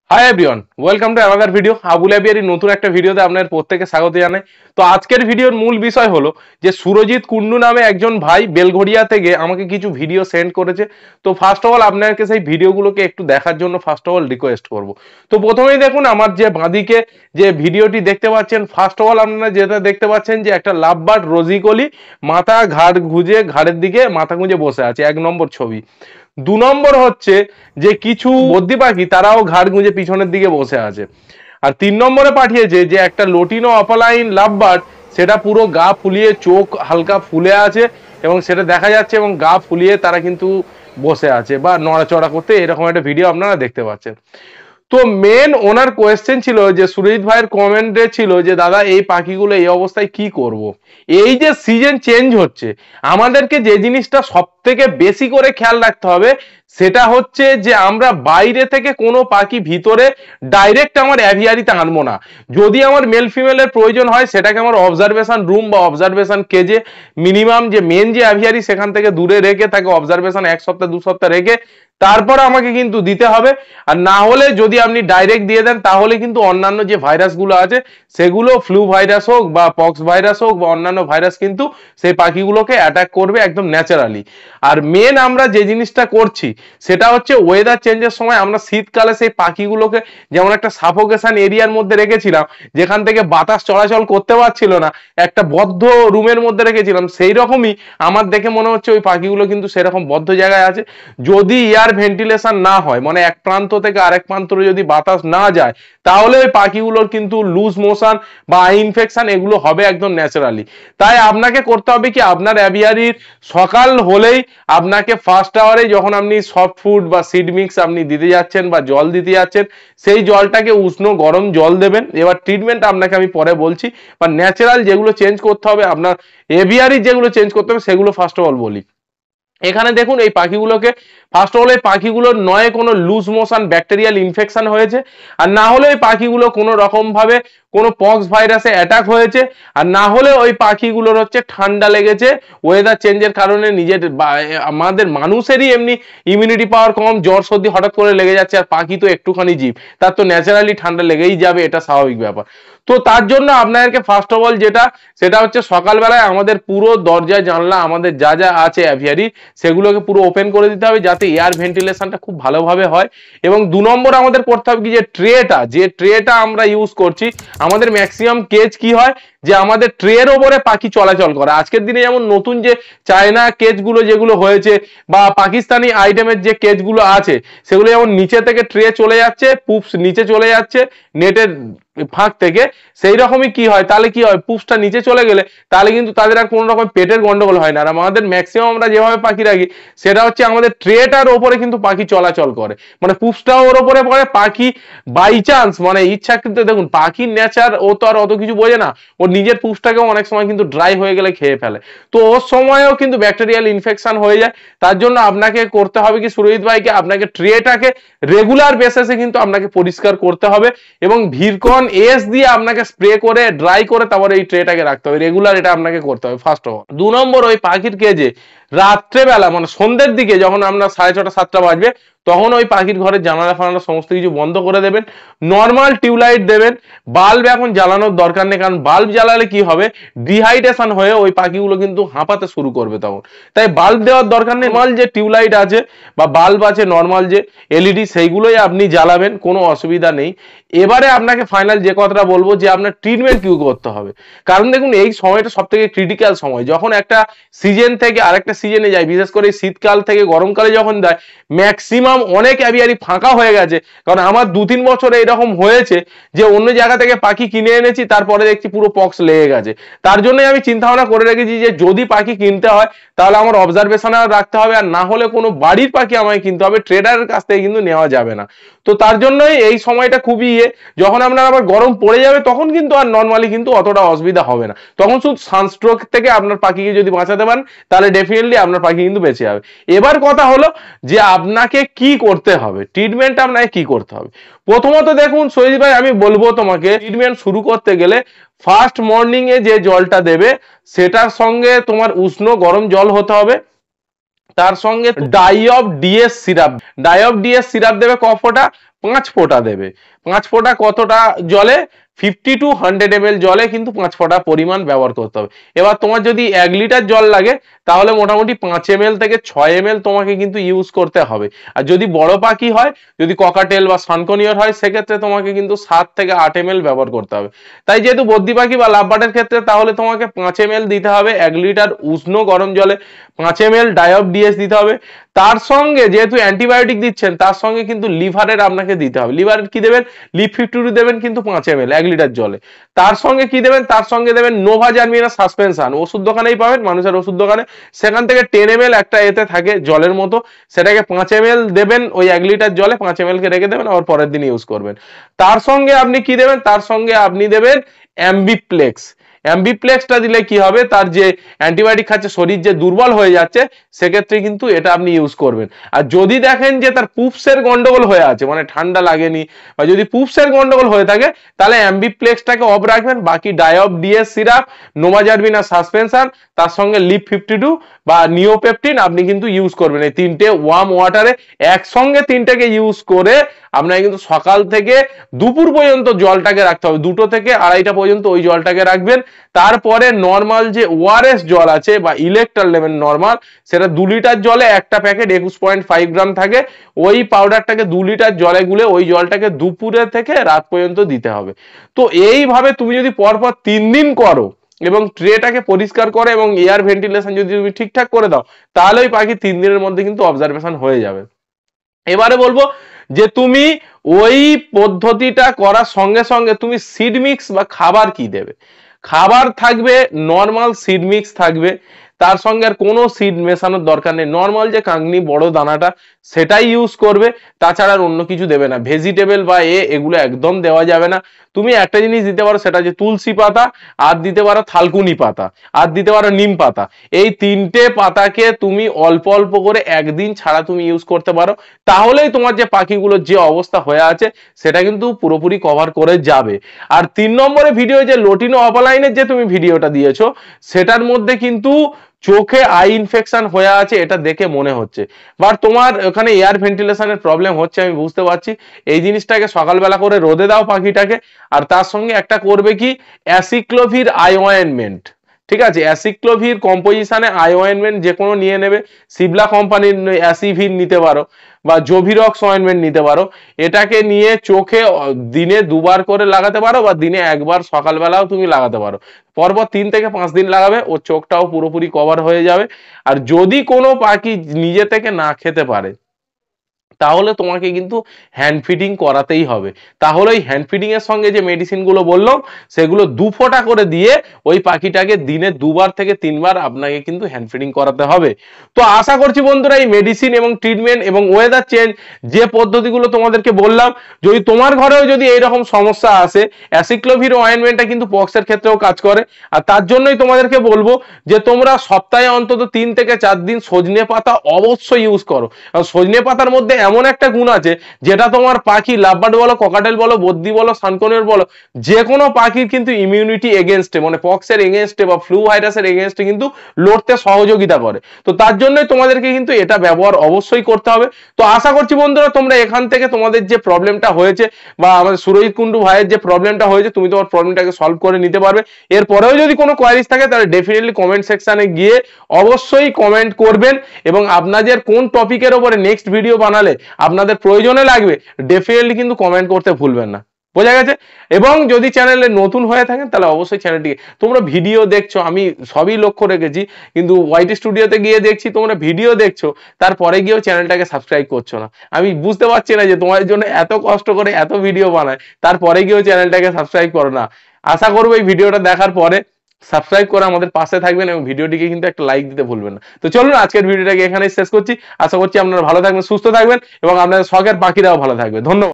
High everyone, welcome to another video. Abul আবিয়ারি নতুন একটা ভিডিওতে আপনাদের প্রত্যেককে স্বাগত জানাই। তো আজকের ভিডিওর মূল বিষয় হলো যে সুরজিৎ কুন্ডু নামে একজন ভাই বেলঘড়িয়া থেকে আমাকে কিছু ভিডিও সেন্ড করেছে। তো ফার্স্ট অফ অল আপনাদেরকে সেই ভিডিওগুলোকে একটু দেখার জন্য ফার্স্ট অফ অল রিকোয়েস্ট করব। তো প্রথমেই দেখুন আমার যে বাঁদিকে যে ভিডিওটি দেখতে পাচ্ছেন, ফার্স্ট অফ অল আপনারা যেটা দেখতে পাচ্ছেন যে একটা লাভ বার্ড রোজিকলি মাথা ঘাড় গুঁজে ঘাড়ের দিকে মাথা গুঁজে বসে আছে, 1 নম্বর ছবি। 2 নম্বর হচ্ছে যে কিছু বদ্যি পাখি তারাও ঘাড় গুঁজে পিছনের দিকে বসে আছে। আর 3 নম্বরে পাঠিয়েছে যে একটা লোটিনো অপালাইন লাভবার্ড, সেটা পুরো গা ফুলিয়ে চোখ হালকা ফুলে আছে এবং সেটা দেখা যাচ্ছে এবং গা ফুলিয়ে তারা কিন্তু বসে আছে বা নড়াচড়া করতে, এরকম একটা ভিডিও আপনারা দেখতে পাচ্ছেন। তো মেন ওনার কোয়েশ্চেন ছিল যে সুরজিৎ ভাইয়ের কমেন্টে ছিল যে দাদা এই পাখিগুলো এই অবস্থায় কি করব। এই যে সিজন চেঞ্জ হচ্ছে, আমাদেরকে যে জিনিসটা সব থেকে বেশি করে খেয়াল রাখতে হবে সেটা হচ্ছে যে আমরা বাইরে থেকে কোনো পাখি ভিতরে ডাইরেক্ট আমার অ্যাভিয়ারিতে আনবো না। যদি আমার মেল ফিমেলের প্রয়োজন হয় সেটাকে আমার অবজারভেশন রুম বা অবজারভেশন কেজে মিনিমাম যে মেন যে অ্যাভিয়ারি সেখান থেকে দূরে রেখে তাকে অবজারভেশন 1 সপ্তাহ 2 সপ্তাহ রেখে তারপর আমাকে কিন্তু দিতে হবে। আর না হলে যদি আপনি ডাইরেক্ট দিয়ে দেন তাহলে কিন্তু অন্যান্য যে ভাইরাসগুলো আছে সেগুলো ফ্লু ভাইরাস হোক বা পক্স ভাইরাস হোক বা অন্যান্য ভাইরাস কিন্তু সেই পাখিগুলোকে অ্যাটাক করবে একদম ন্যাচারালি। আর মেন আমরা যে জিনিসটা করছি সেটা হচ্ছে ওয়েদার চেঞ্জের সময় আমরা শীতকালে সেই পাখিগুলোকে যেমন একটা সাফোকেশন এরিয়ার মধ্যে রেখেছিলাম, যেখান থেকে বাতাস চলাচল করতে পারছিল না, একটা বদ্ধ রুমের মধ্যে রেখেছিলাম, সেই রকমই আমার দেখে মনে হচ্ছে ওই পাখিগুলো কিন্তু সেরকম বদ্ধ জায়গায় আছে। যদি এয়ার ভেন্টিলেশন না হয়, মানে এক প্রান্ত থেকে আরেক প্রান্তরে যদি বাতাস না যায়, তাহলে ওই পাখিগুলোর কিন্তু লুজ মোশন বা আই ইনফেকশন এগুলো হবে একদম ন্যাচারালি। তাই আপনাকে করতে হবে কি, আপনার অ্যাভিয়ারির সকাল হলেই আপনাকে ফার্স্ট আওয়ারে যখন আপনি সফট ফুড বা সিড মিক্স আপনি দিতে যাচ্ছেন বা জল দিতে যাচ্ছেন, সেই জলটাকে উষ্ণ গরম জল দেবেন। এবার ট্রিটমেন্ট আপনাকে আমি পরে বলছি, বা ন্যাচারাল যেগুলো চেঞ্জ করতে হবে আপনার এভিয়ারির যেগুলো চেঞ্জ করতে হবে সেগুলো ফার্স্ট অফ অল বলি। এখানে দেখুন এই পাখিগুলোকে ফার্স্ট অফ অল এই পাখিগুলোর নয় কোনো লুজ মোশন ব্যাকটেরিয়াল ইনফেকশন হয়েছে, আর না হলে ওই পাখিগুলো কোনো রকম ভাবে কোনো পক্স ভাইরাসে অ্যাটাক হয়েছে, আর না হলে ওই পাখিগুলোর হচ্ছে ঠান্ডা লেগেছে ওয়েদার চেঞ্জের কারণে। নিজের আমাদের মানুষেরই এমনি ইমিউনিটি পাওয়ার কম, জ্বর সর্দি হঠাৎ করে লেগে যাচ্ছে, আর পাখি তো একটুখানি জীব, তার তো ন্যাচারালি ঠান্ডা লেগেই যাবে, এটা স্বাভাবিক ব্যাপার। তো তার জন্য আপনাদেরকে ফার্স্ট অফ অল যেটা সেটা হচ্ছে সকালবেলায় আমাদের পুরো দরজা জানলা আমাদের যা যা আছে অ্যাভিয়ারি সেগুলোকে পুরো ওপেন করে দিতে হবে যাতে এয়ার ভেন্টিলেশনটা খুব ভালোভাবে হয়। এবং 2 নম্বর আমাদের করতে হবে কি, যে ট্রেটা আমরা ইউজ করছি, আমাদের ম্যাক্সিমাম কেজ কি হয় যে আমাদের ট্রের ওপরে পাখি চলাচল করে। আজকের দিনে যেমন নতুন যে চায়না কেজগুলো যেগুলো হয়েছে বা পাকিস্তানি আইটেমের যে কেজগুলো আছে সেগুলো যেমন নিচে থেকে ট্রে চলে যাচ্ছে, পুপস নিচে চলে যাচ্ছে নেটের ফাঁক থেকে, সেই রকমই কি হয়, তাহলে কি হয়, পুপসটা নিচে চলে গেলে তাহলে কিন্তু তাদের আর কোনো রকম পেটের গন্ডগোল হয় না। আর আমাদের ম্যাক্সিমাম আমরা যেভাবে পাখি রাখি সেটা হচ্ছে আমাদের ট্রেটার ওপরে কিন্তু পাখি চলাচল করে, মানে পুপসটাও ওর ওপরে পড়ে। পাখি বাই চান্স মানে ইচ্ছাকৃত, দেখুন পাখির নেচার ও তো আর অত কিছু বোঝে না, ওর নিজের পুপসটাকেও অনেক সময় কিন্তু ড্রাই হয়ে গেলে খেয়ে ফেলে, তো ওর সময়ও কিন্তু ব্যাকটেরিয়াল ইনফেকশন হয়ে যায়। তার জন্য আপনাকে করতে হবে কি সুরজিৎ ভাইকে, আপনাকে ট্রেটাকে রেগুলার বেসিসে কিন্তু আপনাকে পরিষ্কার করতে হবে এবং ভিরকন এস দিয়ে আপনাকে স্প্রে করে ড্রাই করে তারপরে এই ট্রেটাকে রাখতে হবে রেগুলার, এটা আপনাকে করতে হবে ফার্স্ট অফ অল। 2 নম্বর ওই পাখির কেজে রাত্রেবেলা মানে সন্ধ্যের দিকে যখন আপনার 6:30 7টা বাজবে তখন ওই পাখির ঘরের জানালা ফানালা সমস্ত কিছু বন্ধ করে দেবেন, নর্মাল টিউবলাইট দেবেন। বাল্ব এখন জ্বালানোর দরকার নেই, কারণ বাল্ব জ্বালালে কি হবে, ডিহাইড্রেশন হয়ে ওই পাখিগুলো কিন্তু হাঁপাতে শুরু করবে তখন, তাই বাল্ব দেওয়ার দরকার নেই। নর্মাল যে টিউবলাইট আছে বা বাল্ব আছে নর্মাল যে এলইডি সেইগুলোই আপনি জ্বালাবেন, কোনো অসুবিধা নেই। এবারে আপনাকে ফাইনাল যে কথাটা বলবো যে আপনার ট্রিটমেন্ট কি করতে হবে, কারণ দেখুন এই সময়টা সব থেকে ক্রিটিক্যাল সময়, যখন একটা সিজন থেকে আরেকটা সিজনে যায়, বিশেষ করে শীতকাল থেকে গরমকালে যখন যায় ম্যাক্সিমাম অনেক অ্যাভিয়ারি ফাঁকা হয়ে গেছে। কারণ আমার 2-3 বছরে এরকম হয়েছে যে অন্য জায়গা থেকে পাখি কিনে এনেছি, তারপরে দেখছি পুরো পক্স লেগে গেছে। তার জন্যই আমি চিন্তা ভাবনা করে রেখেছি যে যদি পাখি কিনতে হয় তাহলে আমার অবজারভেশনে রাখতে হবে, আর না হলে কোনো বাড়ির পাখি আমায় কিনতে হবে, ট্রেডারের কাছ থেকে কিন্তু নেওয়া যাবে না। তো তার জন্যই এই সময়টা খুবই যখন আপনার আবার গরম পড়ে যাবে তখন কিন্তু আর নর্মালি কিন্তু অতটা অসুবিধা হবে না, তখন শুধু সানস্ট্রোক থেকে আপনার পাখিকে যদি বাঁচাতে পারেন তাহলে ডেফিনেটলি আপনার পাখি কিন্তু বেঁচে যাবে। এবার কথা হলো যে আপনাকে কি করতে হবে, ট্রিটমেন্ট আপনাকে কি করতে হবে। প্রথমত দেখুন সৈয়দ ভাই, আমি বলবো তোমাকে ট্রিটমেন্ট শুরু করতে গেলে ফার্স্ট মর্নিং এ যে জলটা দেবে সেটার সঙ্গে তোমার উষ্ণ গরম জল হতে হবে, তার সঙ্গে ডাই অফ ডিএস সিরাপ দেবে কফোটা 5 ফোঁটা দেবে। 5 ফোঁটা কতটা জলে? 50 to 100 ml জলে কিন্তু 5 ফোঁটা পরিমাণ ব্যবহার করতে হবে। এবার তোমার যদি 1 লিটার জল লাগে তাহলে মোটামুটি 5 ml থেকে 6 ml তোমাকে কিন্তু ইউজ করতে হবে। আর যদি বড় পাখি হয়, যদি ককাটেল বা সানকনিয়র হয়, সেক্ষেত্রে তোমাকে কিন্তু 7 থেকে 8 ml ব্যবহার করতে হবে। তাই যেহেতু বদ্রি পাখি বা লাভবার্ডের ক্ষেত্রে তাহলে তোমাকে 5 ml দিতে হবে 1 লিটার উষ্ণ গরম জলে, 5 ml ডাইঅব ডিএস দিতে হবে। তার সঙ্গে যেহেতু অ্যান্টিবায়োটিক দিচ্ছেন, তার সঙ্গে কিন্তু লিভারের আপনাকে দিতে হবে। লিভারের কি দেবেন? লিভ 52 দেবেন কিন্তু 5 ml 1 লিটার জলে। তার সঙ্গে কি দেবেন? তার সঙ্গে দেবেন নোভা জার্মিনা সাসপেনশন, ওষুধ দোকানেই পাবেন, মানুষের ওষুধ দোকানে, সেখান থেকে 10 ml একটা এতে থাকে জলের মতো, সেটাকে 5 ml দেবেন ওই 1 লিটার জলে, 5 ml কে রেখে দেবেন, আবার পরের দিন ইউজ করবেন। তার সঙ্গে আপনি কি দেবেন? তার সঙ্গে আপনি দেবেন অ্যাম্বিপ্লেক্স। অ্যাম্বিপ্লেক্সটা দিলে কি হবে? তার যে অ্যান্টিবায়োটিক খাচ্ছে, শরীর যে দুর্বল হয়ে যাচ্ছে, সেক্ষেত্রে কিন্তু এটা আপনি ইউজ করবেন। আর যদি দেখেন যে তার পুপসের গন্ডগোল হয়ে আছে, মানে ঠান্ডা লাগেনি, বা যদি পুপসের গন্ডগোল হয়ে থাকে, তাহলে অ্যাম্বিপ্লেক্সটাকে অফ রাখবেন। বাকি ডাইঅব ডিএস সিরাপ, নোভাজারবিনা সাসপেনশন, তার সঙ্গে লিভ 52 বা নিওপেপটিন আপনি কিন্তু ইউজ করবেন। এই তিনটে ওয়ার্ম ওয়াটারে একসঙ্গে তিনটাকে ইউজ করে আপনাকে কিন্তু সকাল থেকে দুপুর পর্যন্ত জলটাকে রাখতে হবে। 2টো থেকে 2:30টা পর্যন্ত ওই জলটাকে রাখবেন। তারপরে নর্মাল যে ওআরএস জল আছে বা ইলেকট্রল লেভেল নর্মাল, সেটা 2 লিটার জলে একটা প্যাকেট 21.5 গ্রাম থাকে, ওই পাউডারটাকে 2 লিটার জলে গুলে ওই জলটাকে দুপুরে থেকে রাত পর্যন্ত দিতে হবে। তো এইভাবে তুমি যদি পরপর 3 দিন করো এবং ট্রেটাকে পরিষ্কার করে এবং এয়ার ভেন্টিলেশন যদি তুমি ঠিকঠাক করে দাও, তাহলে ওই পাখি 3 দিনের মধ্যে কিন্তু অবজারভেশন হয়ে যাবে। এবারে বলবো যে তুমি ওই পদ্ধতিটা করার সঙ্গে সঙ্গে তুমি সিড মিক্স বা খাবার কি দেবে। খাবার থাকবে নর্মাল সিড মিক্স থাকবে, তার সঙ্গে আর কোনো সিড মেশানোর দরকার নেই। নর্মাল যে কাংনি বড় দানাটা সেটাই ইউজ করবে, তাছাড়া আর অন্য কিছু দেবে না। ভেজিটেবল বা এগুলো একদম দেওয়া যাবে না। তুমি একটা জিনিস দিতে পারো, সেটা যে তুলসী পাতা, আর দিতে পারো থালকুনি পাতা, আর দিতে পারো নিম পাতা। এই 3টে পাতাকে তুমি অল্প অল্প করে একদিন ছাড়া তুমি ইউজ করতে পারো, তাহলেই তোমার যে পাখিগুলোর যে অবস্থা হয়ে আছে সেটা কিন্তু পুরোপুরি কভার করে যাবে। আর 3 নম্বরে ভিডিও যে লোটিনো অপালাইনের যে তুমি ভিডিওটা দিয়েছো, সেটার মধ্যে কিন্তু চোখে আই ইনফেকশন হয়ে আছে এটা দেখে মনে হচ্ছে, বাট তোমার ওখানে এয়ার ভেন্টিলেশনের প্রবলেম হচ্ছে, আমি বুঝতে পারছি। এই জিনিসটাকে সকালবেলা করে রোদে দাও পাখিটাকে। আর তার সঙ্গে একটা করবে কি, অ্যাসিক্লোভির আই অয়েনমেন্ট, ঠিক আছে? অ্যাসিক্লোভির কম্পোজিশনে আই অয়েনমেন্ট যে কোনো নিয়ে নেবে, সিবলা কোম্পানির অ্যাসিভির নিতে পারো বা জোভিরক্স অয়েনমেন্ট নিতে পারো। এটাকে নিয়ে চোখে দিনে 2বার করে লাগাতে পারো বা দিনে 1বার সকালবেলাও তুমি লাগাতে পারো। পরপর 3 থেকে 5 দিন লাগাবে, ওর চোখটাও পুরোপুরি কভার হয়ে যাবে। আর যদি কোনো পাখি নিজে থেকে না খেতে পারে, তাহলে তোমাকে কিন্তু হ্যান্ড ফিডিং করাতেই হবে। তাহলে ওই হ্যান্ড ফিডিং এর সঙ্গে যে মেডিসিন গুলো বললাম, সেগুলো 2 ফোঁটা করে দিয়ে ওই পাখিটাকে দিনে 2বার থেকে 3বার আপনাকে কিন্তু হ্যান্ড ফিডিং করাতে হবে। তো আশা করছি বন্ধুরা এই মেডিসিন এবং ট্রিটমেন্ট এবং ওয়েদার চেঞ্জ যে পদ্ধতিগুলো তোমাদেরকে বললাম, যদি তোমার ঘরেও যদি এইরকম সমস্যা আসে, অ্যাসিক্লোভির অয়েনমেন্টটা কিন্তু পক্সের ক্ষেত্রেও কাজ করে। আর তার জন্যই তোমাদেরকে বলবো যে তোমরা সপ্তাহে অন্তত 3 থেকে 4 দিন সজনে পাতা অবশ্যই ইউজ করো। সজনে পাতার মধ্যে এমন একটা গুণ আছে যেটা তোমার পাখি, লাভবার্ড বলো, ককাটেল বলো, বদ্রি বলো, সানকনিয়র বলো, যে কোনো পাখির কিন্তু ইমিউনিটি এগেনস্টে, মানে পক্সের এগেনস্টে বা ফ্লু ভাইরাসের এগেনস্টে কিন্তু লড়তে সহযোগিতা করে। তো তার জন্যই তোমাদেরকে কিন্তু এটা ব্যবহার অবশ্যই করতে হবে। তো আশা করছি বন্ধুরা তোমরা এখান থেকে তোমাদের যে প্রবলেমটা হয়েছে বা আমাদের সুরজিৎ কুন্ডু ভাইয়ের যে প্রবলেমটা হয়েছে, তুমি তোমার প্রবলেমটাকে সলভ করে নিতে পারবে। এরপরেও যদি কোনো কোয়ারিজ থাকে তাহলে ডেফিনেটলি কমেন্ট সেকশনে গিয়ে অবশ্যই কমেন্ট করবেন, এবং আপনাদের কোন টপিকের উপরে নেক্সট ভিডিও বানালে আপনাদের প্রয়োজনে লাগবে ডেফিনেটলি কিন্তু কমেন্ট করতে ভুলবেন না। বোঝা গেছে? এবং যদি চ্যানেলে নতুন হয়ে থাকেন তাহলে অবশ্যই চ্যানেলটিকে, তোমরা ভিডিও দেখছো আমি সবই লক্ষ্য রেখেছি, কিন্তু ওয়াইটি স্টুডিওতে গিয়ে দেখছি তোমরা ভিডিও দেখছো, তারপরে গিয়েও চ্যানেলটাকে সাবস্ক্রাইব করছো না। আমি বুঝতে পারছি না যে তোমাদের জন্য এত কষ্ট করে এত ভিডিও বানায়, তারপরে গিয়েও চ্যানেলটাকে সাবস্ক্রাইব করো না। আশা করবো এই ভিডিওটা দেখার পরে সাবস্ক্রাইব করে আমাদের পাশে থাকবেন এবং ভিডিওটিকে কিন্তু একটা লাইক দিতে ভুলবেন না। তো চলুন আজকের ভিডিওটাকে এখানেই শেষ করছি। আশা করছি আপনারা ভালো থাকবেন, সুস্থ থাকবেন এবং আপনাদের শখের পাখিরাও ভালো থাকবে। ধন্যবাদ।